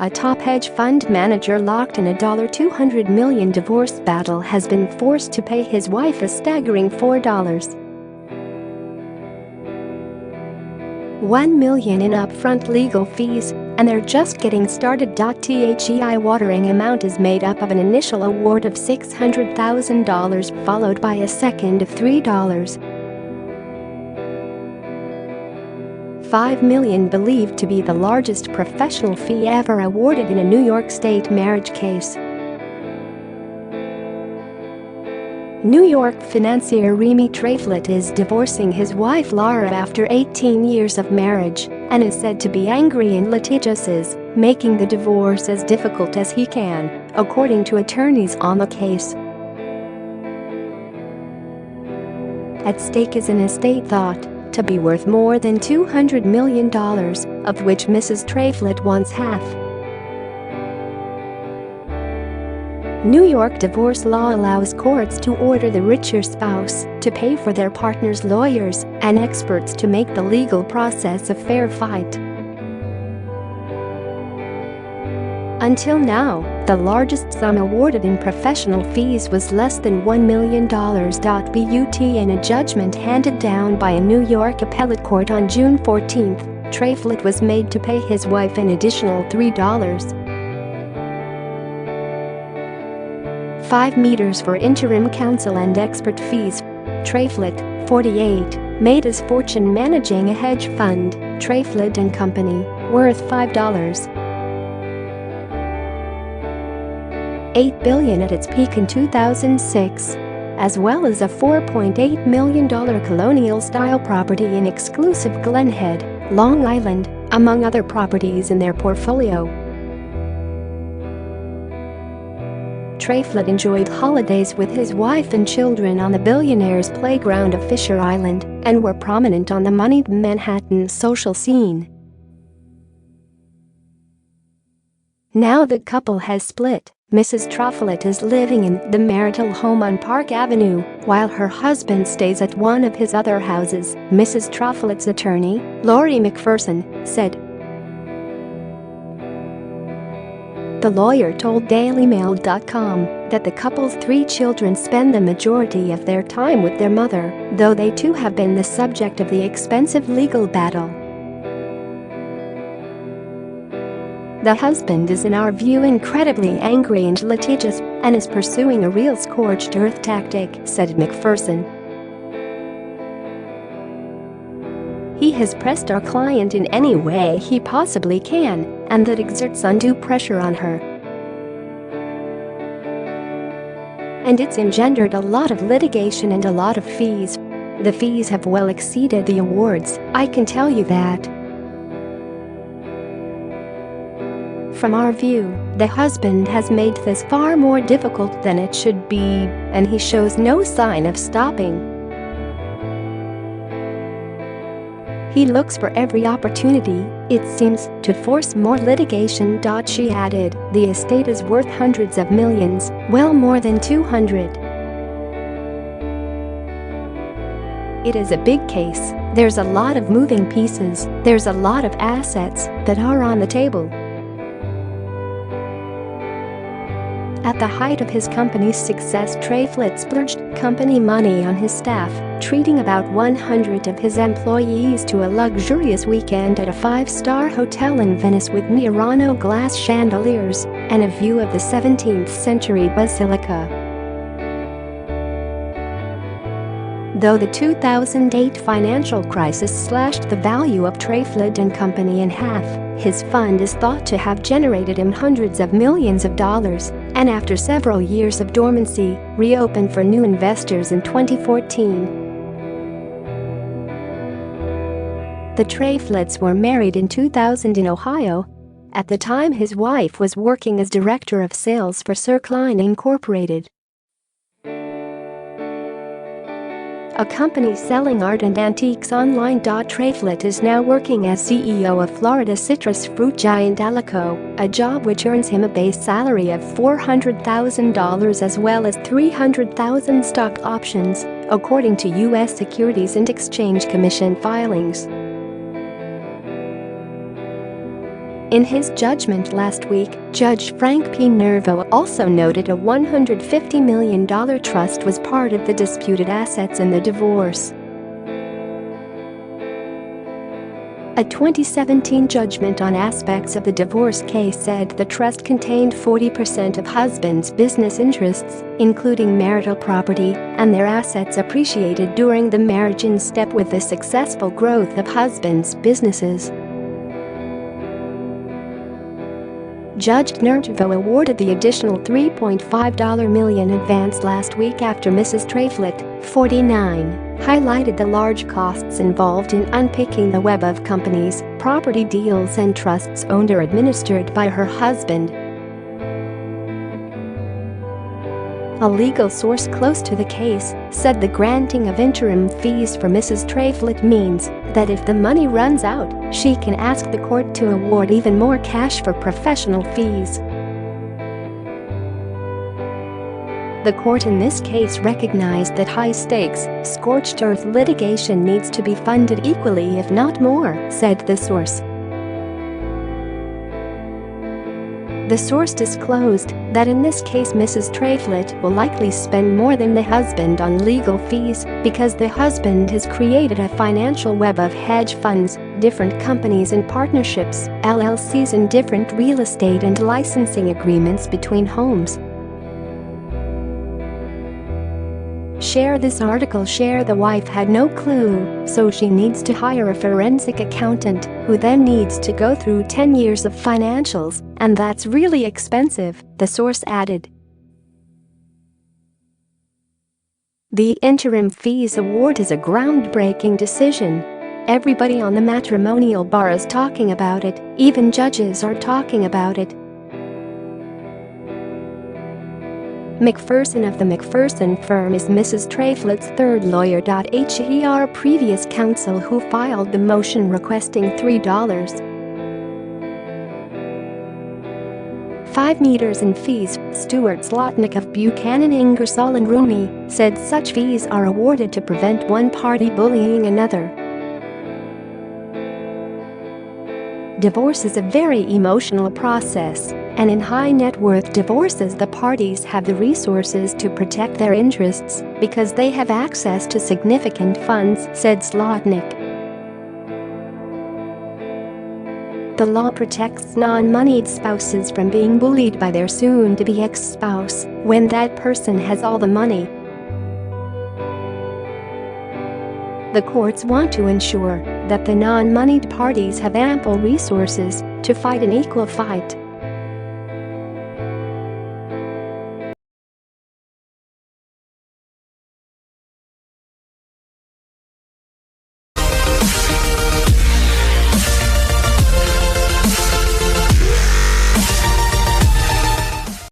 A top hedge fund manager locked in a $200 million divorce battle has been forced to pay his wife a staggering $1 million in upfront legal fees, and they're just getting started. The eye-watering amount is made up of an initial award of $600,000 followed by a second of $5 million, believed to be the largest professional fee ever awarded in a New York State marriage case. New York financier Remy Trafelet is divorcing his wife Lara after 18 years of marriage and is said to be angry and litigious, making the divorce as difficult as he can, according to attorneys on the case. At stake is an estate thought to be worth more than $200 million, of which Mrs Trafelet wants half. New York divorce law allows courts to order the richer spouse to pay for their partner's lawyers and experts to make the legal process a fair fight. Until now, the largest sum awarded in professional fees was less than $1 million. But in a judgment handed down by a New York appellate court on June 14, Trafelet was made to pay his wife an additional $3.5 for interim counsel and expert fees. Trafelet, 48, made his fortune managing a hedge fund, Trafelet Company, worth $5.8 billion at its peak in 2006, as well as a $4.8 million colonial-style property in exclusive Glen Head, Long Island, among other properties in their portfolio. Trafelet enjoyed holidays with his wife and children on the billionaire's playground of Fisher Island and were prominent on the moneyed Manhattan social scene. Now the couple has split. Mrs Trafelet is living in the marital home on Park Avenue, while her husband stays at one of his other houses, Mrs Trafelet's attorney, Laurie McPherson, said. The lawyer told DailyMail.com that the couple's 3 children spend the majority of their time with their mother, though they too have been the subject of the expensive legal battle. The husband is, in our view, incredibly angry and litigious and is pursuing a real scorched earth tactic, said McPherson. He has pressed our client in any way he possibly can, and that exerts undue pressure on her. And it's engendered a lot of litigation and a lot of fees. The fees have well exceeded the awards, I can tell you that. From our view, the husband has made this far more difficult than it should be, and he shows no sign of stopping. He looks for every opportunity, it seems, to force more litigation. She added, the estate is worth hundreds of millions, well more than 200. It is a big case, there's a lot of moving pieces, there's a lot of assets that are on the table. At the height of his company's success, Trafelet splurged company money on his staff, treating about 100 of his employees to a luxurious weekend at a 5-star hotel in Venice with Murano glass chandeliers and a view of the 17th-century basilica. Though the 2008 financial crisis slashed the value of Trafelet Company in half, his fund is thought to have generated him hundreds of millions of dollars, and after several years of dormancy, reopened for new investors in 2014. The Trafelets were married in 2000 in Ohio. At the time, his wife was working as director of sales for Sir Klein Incorporated, a company selling art and antiques online. Trafelet is now working as CEO of Florida citrus fruit giant Alico, a job which earns him a base salary of $400,000 as well as 300,000 stock options, according to U.S. Securities and Exchange Commission filings. In his judgment last week, Judge Frank P. Nervo also noted a $150 million trust was part of the disputed assets in the divorce. A 2017 judgment on aspects of the divorce case said the trust contained 40% of husband's business interests, including marital property, and their assets appreciated during the marriage in step with the successful growth of husband's businesses. Judge Nervo awarded the additional $3.5 million advance last week after Mrs Trafelet, 49, highlighted the large costs involved in unpicking the web of companies, property deals and trusts owned or administered by her husband. A legal source close to the case said the granting of interim fees for Mrs Trafelet means that if the money runs out, she can ask the court to award even more cash for professional fees. The court in this case recognized that high-stakes, scorched earth litigation needs to be funded equally if not more, said the source. The source disclosed that in this case Mrs Trafelet will likely spend more than the husband on legal fees because the husband has created a financial web of hedge funds, different companies and partnerships, LLCs and different real estate and licensing agreements between homes. Share this article. Share the wife had no clue, so she needs to hire a forensic accountant who then needs to go through 10 years of financials, and that's really expensive, the source added. The interim fees award is a groundbreaking decision. Everybody on the matrimonial bar is talking about it, even judges are talking about it. McPherson of the McPherson firm is Mrs Trafelet's third lawyer. Her previous counsel who filed the motion requesting $3.5 million in fees, Stuart Zlotnick of Buchanan Ingersoll and Rooney, said such fees are awarded to prevent one party bullying another. Divorce is a very emotional process, and in high-net-worth divorces the parties have the resources to protect their interests because they have access to significant funds, said Zlotnick. The law protects non-moneyed spouses from being bullied by their soon-to-be ex-spouse when that person has all the money. The courts want to ensure that the non-moneyed parties have ample resources to fight an equal fight.